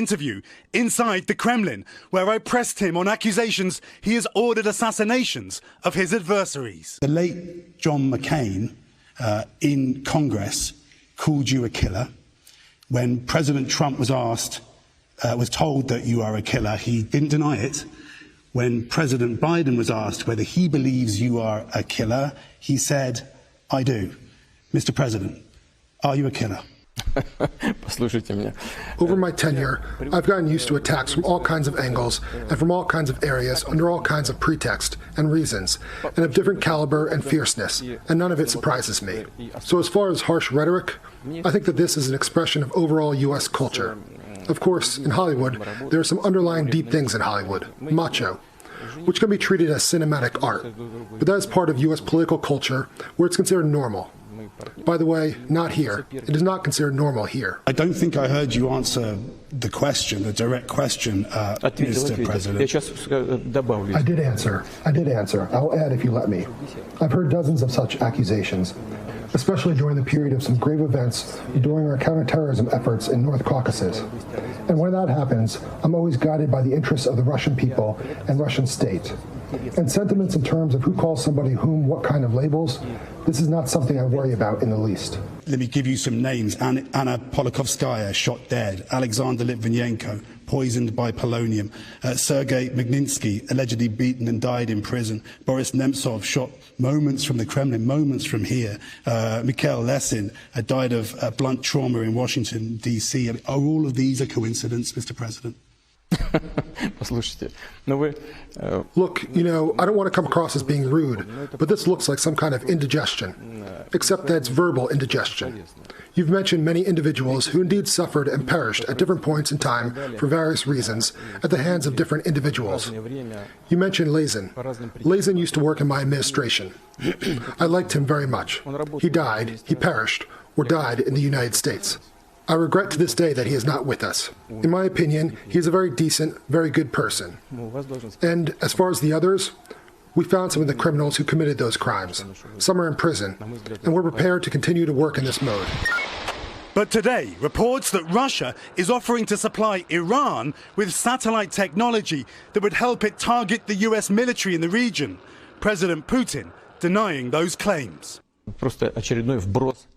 interview inside the Kremlin, where I pressed him on accusations he has ordered assassinations of his adversaries. The late John McCain in Congress called you a killer. When President Trump was told that you are a killer, he didn't deny it. When President Biden was asked whether he believes you are a killer, he said, I do. Mr. President, are you a killer? Over my tenure, I've gotten used to attacks from all kinds of angles and from all kinds of areas under all kinds of pretext and reasons, and of different caliber and fierceness, and none of it surprises me. So as far as harsh rhetoric, I think that this is an expression of overall U.S. culture. Of course, in Hollywood, there are some underlying deep things in Hollywood, Macho, which can be treated as cinematic art, but that is part of U.S. political culture where it's considered normal. By the way, not here. It is not considered normal here. I don't think I heard you answer the question, the direct question, Mr. President. I did answer. I'll add if you let me. I've heard dozens of such accusations, especially during the period of some grave events during our counterterrorism efforts in North Caucasus. And when that happens, I'm always guided by the interests of the Russian people and Russian state. And sentiments in terms of who calls somebody whom what kind of labels, this is not something I worry about in the least. Let me give you some names. Anna Politkovskaya, shot dead. Alexander Litvinenko, poisoned by polonium. Sergei Magnitsky, allegedly beaten and died in prison. Boris Nemtsov, shot moments from the Kremlin, moments from here. Mikhail Lesin died of blunt trauma in Washington, D.C. Are all of these a coincidence, Mr. President? Look, I don't want to come across as being rude, but this looks like some kind of indigestion, except that it's verbal indigestion. You've mentioned many individuals who indeed suffered and perished at different points in time for various reasons at the hands of different individuals. You mentioned Lesin. Lesin used to work in my administration. I liked him very much. He died, he perished, or died in the United States. I regret to this day that he is not with us. In my opinion, he is a very decent, very good person. And as far as the others, we found some of the criminals who committed those crimes. Some are in prison, and we're prepared to continue to work in this mode. But today, reports that Russia is offering to supply Iran with satellite technology that would help it target the US military in the region. President Putin denying those claims.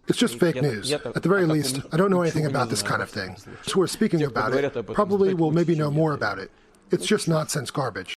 It's just fake news. At the very least, I don't know anything about this kind of thing. So we're speaking about it. Probably will maybe know more about it. It's just nonsense garbage.